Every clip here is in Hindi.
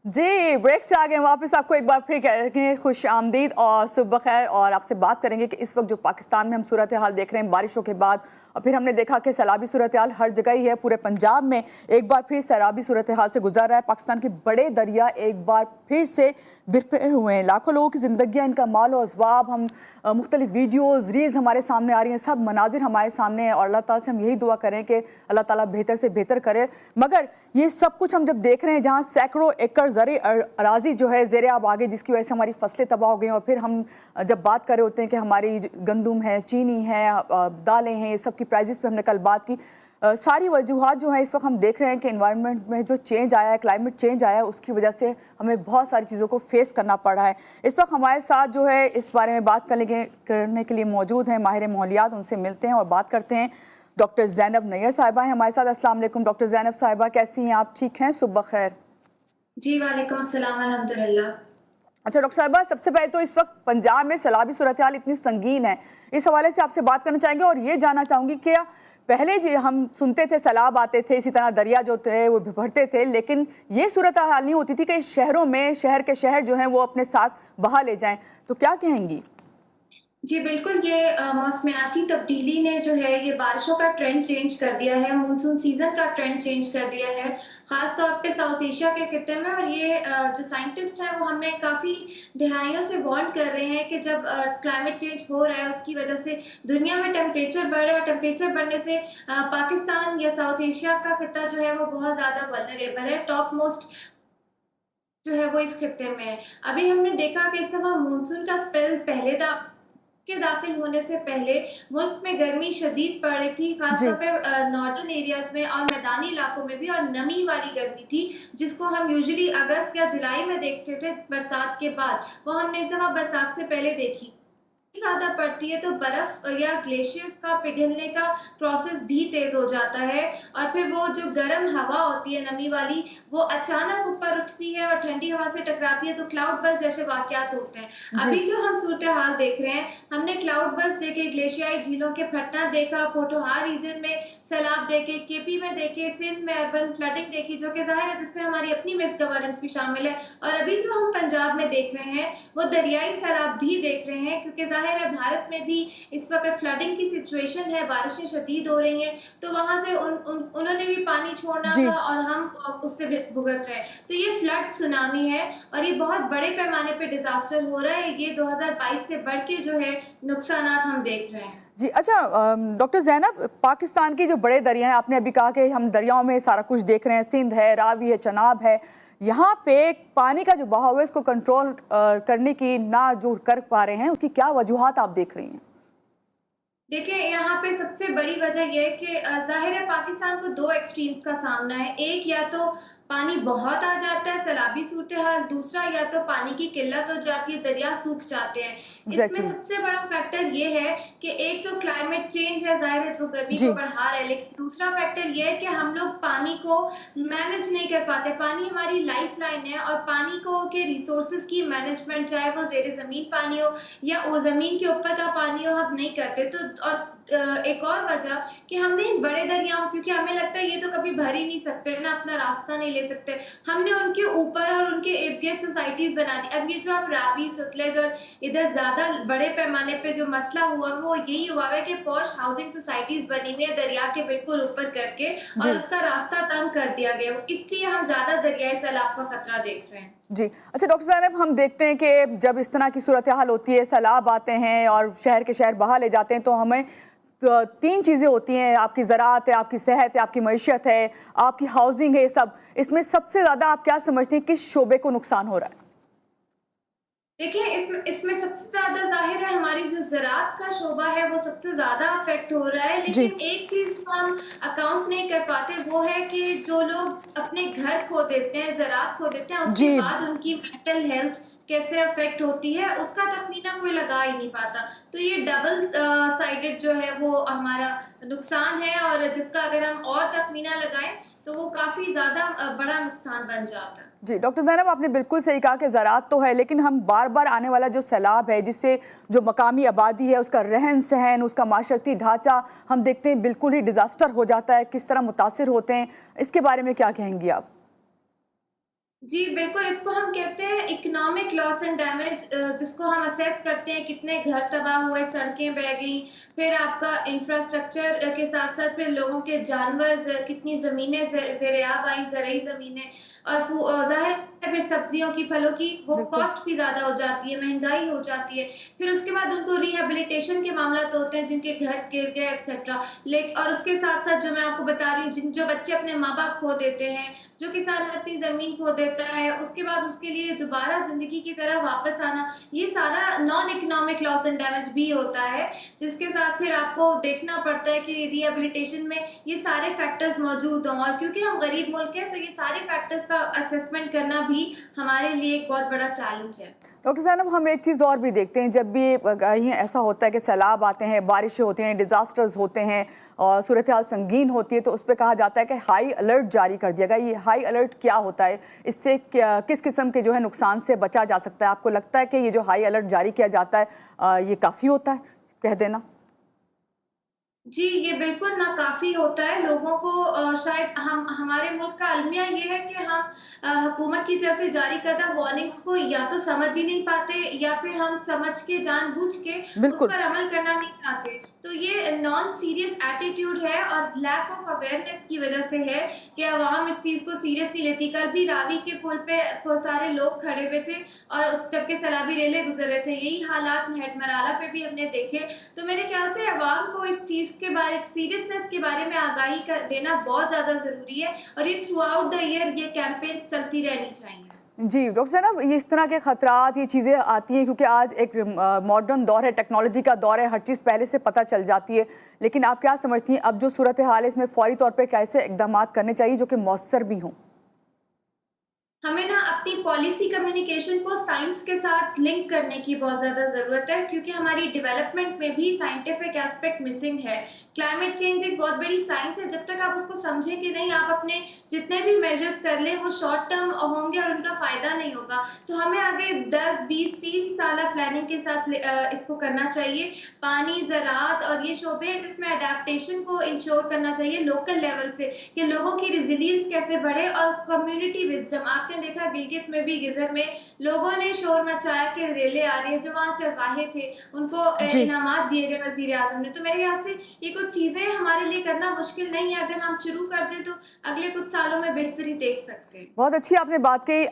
जी, ब्रेक से आ गए वापस। आपको एक बार फिर कहेंगे खुश आमदीद और सुबह खैर। और आपसे बात करेंगे कि इस वक्त जो पाकिस्तान में हम सूरत हाल देख रहे हैं बारिशों के बाद, और फिर हमने देखा कि सैलाबी सूरत हाल हर जगह ही है। पूरे पंजाब में एक बार फिर सैलाबी सूरत हाल से गुजर रहा है। पाकिस्तान के बड़े दरिया एक बार फिर से बिखरे हुए हैं। लाखों लोगों की जिंदगियाँ, इनका माल और असबाब, हम मुख्तलिफ वीडियोज़ रील्स हमारे सामने आ रही हैं, सब मनाजिर हमारे सामने हैं। और अल्लाह ताला से हम यही दुआ करें कि अल्लाह ताला बेहतर से बेहतर करे। मगर ये सब कुछ हम जब देख रहे हैं जहाँ सैकड़ों एकड़ ज़रे अराजी जो है ज़ेरे आब आ गई, जिसकी वजह से हमारी फसलें तबाह हो गई। और फिर हम जब बात कर रहे होते हैं कि हमारी गंदुम है, चीनी है, दालें हैं, ये सब की प्राइजेस पे हमने कल बात की। सारी वजूहात जो है इस वक्त हम देख रहे हैं कि एनवायरनमेंट में जो चेंज आया है, क्लाइमेट चेंज आया है, उसकी वजह से हमें बहुत सारी चीज़ों को फेस करना पड़ रहा है। इस वक्त हमारे साथ जो है इस बारे में बात करने के लिए मौजूद हैं माहिर माहौलियात। उनसे मिलते हैं और बात करते हैं। डॉक्टर ज़ैनब नैयर साहिबा हैं हमारे साथ। अस्सलाम वालेकुम डॉक्टर ज़ैनब साहिबा, कैसी हैं आप? ठीक हैं? सुबह खैर। जी वालेकुम अस्सलाम अल्हम्दुलिल्लाह। अच्छा डॉक्टर साहिबा, सबसे पहले तो इस वक्त पंजाब में सैलाबी सूरत हाल इतनी संगीन है, इस हवाले से आपसे बात करना चाहेंगे। और ये जानना चाहूंगी कि पहले जो हम सुनते थे सैलाब आते थे, इसी तरह दरिया जो थे वो भरते थे, लेकिन ये सूरत हाल नहीं होती थी कि शहरों में शहर के शहर जो हैं वो अपने साथ बहा ले जाएं। तो क्या कहेंगी? जी बिल्कुल, ये मौसमियाती तब्दीली ने जो है ये बारिशों का ट्रेंड चेंज कर दिया है, मानसून सीजन का ट्रेंड चेंज कर दिया है, खास तौर पे साउथ एशिया के खित्ते में। और ये जो साइंटिस्ट हैं वो हमें काफ़ी दहाइयों से वार्न कर रहे हैं कि जब क्लाइमेट चेंज हो रहा है उसकी वजह से दुनिया में टेम्परेचर बढ़ रहा है, और टेम्परेचर बढ़ने से पाकिस्तान या साउथ एशिया का खित्ता जो है वो बहुत ज़्यादा वल्नरेबल है, टॉप मोस्ट जो है वो इस खित्ते में है। अभी हमने देखा कि इस दफा मानसून का स्पेल पहले के दाखिल होने से पहले मुल्क में गर्मी शदीद पड़ रही थी, खासतौर जी पे नॉर्दर्न एरियाज में और मैदानी इलाकों में भी, और नमी वाली गर्मी थी जिसको हम यूजुअली अगस्त या जुलाई में देखते थे बरसात के बाद, वो हमने इस दफा बरसात से पहले देखी। ज्यादा पड़ती है तो बर्फ या ग्लेशियर्स का पिघलने का प्रोसेस भी तेज हो जाता है, और फिर वो जो गर्म हवा होती है नमी वाली वो अचानक ऊपर उठती है और ठंडी हवा से टकराती है, तो क्लाउड बर्स्ट जैसे वाकयात होते हैं। जी अभी जो हम सूरत हाल देख रहे हैं, हमने क्लाउड बर्स्ट देखे, ग्लेशियाई झीलों के फटना देखा, पोठोहार रीजन में सैलाब देखे, केपी में देखे, सिंध में अर्बन फ्लडिंग देखी, जो कि जाहिर है जिसमें हमारी अपनी मिस गवर्नेंस भी शामिल है। और अभी जो हम पंजाब में देख रहे हैं वो दरियाई सैलाब भी देख रहे हैं, क्योंकि जाहिर है भारत में भी इस वक्त फ्लडिंग की सिचुएशन है, बारिशें शदीद हो रही हैं, तो वहां से उन्होंने भी पानी छोड़ना जी था और हम उससे भुगत रहे हैं। तो ये फ्लड सुनामी है और ये बहुत बड़े पैमाने पे डिजास्टर हो रहा है। ये 2022 से बढ़ के जो है नुकसान हम देख रहे हैं। जी। अच्छा डॉक्टर ज़ैनब, पाकिस्तान की जो बड़े दरिया हैं, आपने अभी कहा कि हम दरियाओं में सारा कुछ देख रहे हैं, सिंध है, रावी है, चनाब है। यहाँ पे पानी का जो बहाव है इसको कंट्रोल करने की ना जो कर पा रहे हैं, उसकी क्या वजूहात आप देख रही हैं? देखिए, यहाँ पे सबसे बड़ी वजह यह है कि जाहिर है पाकिस्तान को दो एक्सट्रीम्स का सामना है। एक, या तो पानी बहुत आ जाता है सैलाबी सूरत हाल, दूसरा या तो पानी की किल्लत हो जाती है, दरिया सूख जाते हैं। इसमें एग्जैक्टली। सबसे बड़ा फैक्टर ये है कि एक तो क्लाइमेट चेंज है, जाहिर है जो गर्मी को जी बढ़ा रहा है, लेकिन दूसरा फैक्टर ये है कि हम लोग पानी को मैनेज नहीं कर पाते। पानी हमारी लाइफ लाइन है, और पानी को के रिसोर्सेज की मैनेजमेंट, चाहे वो जेर जमीन पानी हो या वो जमीन के ऊपर का पानी हो, हम नहीं करते। तो और एक और वजह कि हमने इन बड़े दरियाओं, क्योंकि हमें लगता है ये तो कभी भर ही नहीं सकते ना, अपना रास्ता नहीं ले सकते, हमने उनके ऊपर और उनके इर्द गिर्द सोसाइटीज बना दी। अब ये जो आप रावी, सतलज और इधर ज्यादा बड़े पैमाने पे जो मसला हुआ वो यही हुआ है कि पॉश हाउसिंग सोसाइटीज बनी हुई है दरिया के बिल्कुल ऊपर करके, और जी उसका रास्ता तंग कर दिया गया, इसलिए हम ज्यादा दरियाई सैलाब का खतरा देख रहे हैं। जी। अच्छा डॉक्टर साहब, हम देखते हैं कि जब इस तरह की सूरत हाल होती है, सैलाब आते हैं और शहर के शहर बहा ले जाते हैं, तो हमें तीन चीज़ें होती हैं। आपकी ज़राअत है, आपकी सेहत है, आपकी मईशत है, आपकी हाउसिंग है, ये सब। इसमें सबसे ज़्यादा आप क्या समझते हैं किस शोबे को नुकसान हो रहा है? देखिए, इसमें इसमें सबसे ज्यादा जाहिर है हमारी जो ज़राअत का शोबा है वो सबसे ज्यादा अफेक्ट हो रहा है, जी लेकिन एक चीज जो हम अकाउंट नहीं कर पाते वो है कि जो लोग अपने घर खो देते हैं, ज़राअत खो देते हैं, जी। उसके बाद उनकी मेंटल हेल्थ कैसे अफेक्ट होती है उसका तखमीना कोई लगा ही नहीं पाता। तो ये डबल साइडेड जो है वो हमारा नुकसान है, और जिसका अगर हम और तखमीना लगाएं तो वो काफी ज्यादा बड़ा नुकसान बन जाता है। जी डॉक्टर ज़ैनब, आपने बिल्कुल सही कहा कि ज़राअत तो है, लेकिन हम बार बार आने वाला जो सैलाब है, जिससे जो मकामी आबादी है उसका रहन सहन, उसका माशरती ढांचा, हम देखते हैं बिल्कुल ही डिज़ास्टर हो जाता है। किस तरह मुतासिर होते हैं, इसके बारे में क्या कहेंगी आप? जी, बिल्कुल, इसको हम कहते हैं इकोनॉमिक लॉस एंड डैमेज, जिसको हम असेस करते हैं कितने घर तबाह हुए, सड़कें बह गई, फिर आपका इंफ्रास्ट्रक्चर के साथ-साथ फिर लोगों के जानवर, कितनी ज़मीनें ज़ेर-ए-आब आई, ज़रई ज़मीनें, और ज़ाहिर है फिर सब्जियों की, फलों की वो बिल्कुल। कॉस्ट भी ज़्यादा हो जाती है, महँगाई हो जाती है। फिर उसके बाद उनको रिहैबिलिटेशन के मामला तो होते हैं, जिनके घर गिर गए एक्सेट्रा। और उसके साथ-साथ जो मैं आपको बता रही हूँ, जो बच्चे अपने माँ-बाप खो देते हैं, जो किसान अपनी ज़मीन खो देता है, उसके बाद उसके लिए दोबारा ज़िंदगी की तरह वापस आना, ये सारा non economic loss and damage भी होता है, जिसके साथ फिर आपको देखना पड़ता है कि रिहैबिलिटेशन में ये सारे फैक्टर्स मौजूद हों, और क्योंकि हम गरीब मुल्क हैं, तो ये सारे फैक्टर्स का असेसमेंट करना भी हमारे लिए एक बहुत बड़ा चैलेंज है। डॉक्टर ज़ैनब, हम एक चीज़ और भी देखते हैं, जब भी कहीं ऐसा होता है कि सैलाब आते हैं, बारिशें होती हैं, डिज़ास्टर्स होते हैं और सूरत हाल संगीन होती है, तो उस पर कहा जाता है कि हाई अलर्ट जारी कर दिया गया। ये हाई अलर्ट क्या होता है? इससे किस किस्म के जो है नुकसान से बचा जा सकता है? आपको लगता है कि ये जो हाई अलर्ट जारी किया जाता है ये काफ़ी होता है, कह देना? जी, ये बिल्कुल नाकाफ़ी होता है। लोगों को शायद हम हमारे मुल्क का अलमिया ये है कि हम हुकूमत की तरफ से जारी करदा वार्निंग्स को या तो समझ ही नहीं पाते, या फिर हम समझ के जानबूझ के उस बिल्कुल। पर अमल करना नहीं चाहते। तो ये नॉन सीरियस एटीट्यूड है और लैक ऑफ अवेयरनेस की वज़ह से है कि अवाम इस चीज़ को सीरियस नहीं लेती। कल भी रावी के पुल पे बहुत सारे लोग खड़े हुए थे और जबकि सैलाबी रेलें गुज़र रहे थे। यही हालात मेहटमराला पे भी हमने देखे। तो मेरे ख्याल से अवाम को इस चीज़ के बारे, सीरियसनेस के बारे में आगाही देना बहुत ज़्यादा ज़रूरी है, और ये थ्रू आउट द ईयर ये कैंपेन्स चलती रहनी चाहिए। जी, डॉक्टर साहब, ये इस तरह के ख़तरात, ये चीज़ें आती हैं क्योंकि आज एक मॉडर्न दौर है, टेक्नोलॉजी का दौर है, हर चीज़ पहले से पता चल जाती है। लेकिन आप क्या समझती हैं, अब जो सूरत हाल है, इसमें फ़ौरी तौर पे कैसे इक़दामात करने चाहिए जो कि मौसर भी हों? हमें ना अपनी पॉलिसी कम्युनिकेशन को साइंस के साथ लिंक करने की बहुत ज़्यादा ज़रूरत है, क्योंकि हमारी डेवलपमेंट में भी साइंटिफिक एस्पेक्ट मिसिंग है। क्लाइमेट चेंज एक बहुत बड़ी साइंस है, जब तक आप उसको समझें कि नहीं, आप अपने जितने भी मेजर्स कर लें वो शॉर्ट टर्म होंगे और उनका फ़ायदा नहीं होगा। तो हमें आगे 10, 20, 30 साल प्लानिंग के साथ इसको करना चाहिए। पानी, ज़राअत और ये शोबे हैं जिसमें अडेप्टेशन को इंश्योर करना चाहिए लोकल लेवल से, कि लोगों की रेज़िलियंस कैसे बढ़े, और कम्युनिटी विज़डम। आपने देखा गिलगित में भी, गिज़र में लोगों ने शोर मचाया कि रेलें आ रही हैं, जो वहाँ चरवाहे थे उनको जी। इनामात दिए गए वज़ीर आज़म ने। तो मेरे ख्याल से ये कुछ चीज़ें हमारे लिए करना मुश्किल नहीं है, अगर हम शुरू कर दें तो अगले कुछ सालों में बेहतरी देख सकते हैं। बहुत अच्छी आपने बात कही।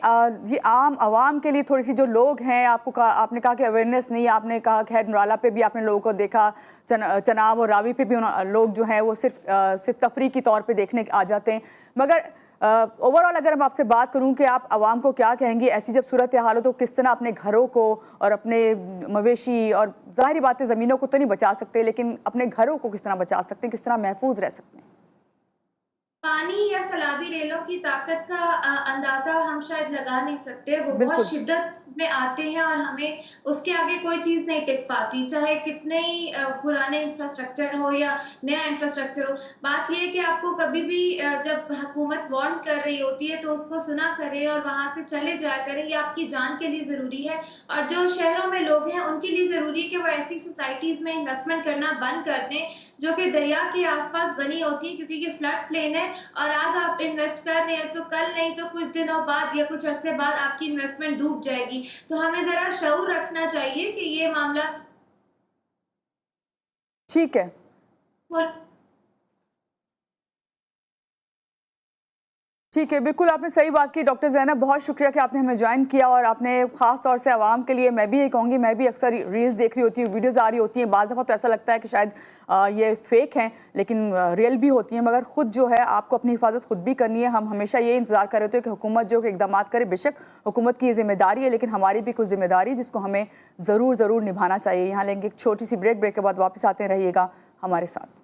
ये आम आवाम के लिए थोड़ी-सी जो लोग हैं, आपने कहा कि अवेयरनेस नहीं है, आपने कहा खैर नराला पे भी आपने लोगों को देखा, चनाब और रावी पे भी लोग जो हैं वो सिर्फ तफरीह के तौर पे देखने आ जाते हैं। मगर ओवरऑल अगर मैं आपसे बात करूं कि आप आवाम को क्या कहेंगी ऐसी जब सूरत हाल हो, तो किस तरह अपने घरों को और अपने मवेशी और ज़ाहिर बात है ज़मीनों को तो नहीं बचा सकते, लेकिन अपने घरों को किस तरह बचा सकते हैं, किस तरह महफूज रह सकते हैं? पानी या सैलाबी रेलों की ताकत का अंदाज़ा हम शायद लगा नहीं सकते। वो बहुत बिल्कुल। शिद्दत में आते हैं और हमें उसके आगे कोई चीज़ नहीं टिक पाती, चाहे कितने ही पुराने इंफ्रास्ट्रक्चर हो या नया इंफ्रास्ट्रक्चर हो। बात ये है कि आपको कभी भी जब हुकूमत वार्न कर रही होती है तो उसको सुना करें और वहाँ से चले जाया करें। ये आपकी जान के लिए ज़रूरी है, और जो शहरों में लोग हैं उनके लिए ज़रूरी है कि वो ऐसी सोसाइटीज़ में इन्वेस्टमेंट करना बंद कर दें जो कि दरिया के आस-पास बनी होती है, क्योंकि ये फ्लड प्लेन है, और आज आप इन्वेस्ट कर रहे हैं तो कल नहीं तो कुछ दिनों बाद या कुछ अरसे बाद आपकी इन्वेस्टमेंट डूब जाएगी। तो हमें ज़रा शऊर रखना चाहिए कि ये मामला ठीक है। ठीक है, बिल्कुल आपने सही बात की डॉक्टर ज़ैनब, बहुत शुक्रिया कि आपने हमें ज्वाइन किया और आपने ख़ास तौर से आवाम के लिए, मैं भी यही कहूँगी, मैं भी अक्सर रील्स देख रही होती हूँ, वीडियोज़ आ रही होती हैं, बाज़ दफ़ा तो ऐसा लगता है कि शायद ये फ़ेक हैं, लेकिन रियल भी होती हैं, मगर ख़ुद जो है आपको अपनी हिफाजत खुद भी करनी है। हम हमेशा ये इंतज़ार कर रहे होते हैं कि हुकूमत जो इक़दामात करे, बेशक हुकूमत की ये ज़िम्मेदारी है, लेकिन हमारी भी कुछ ज़िम्मेदारी है जिसको हमें ज़रूर निभाना चाहिए। यहाँ लेंगे एक छोटी सी ब्रेक के बाद वापस आते रहिएगा हमारे साथ।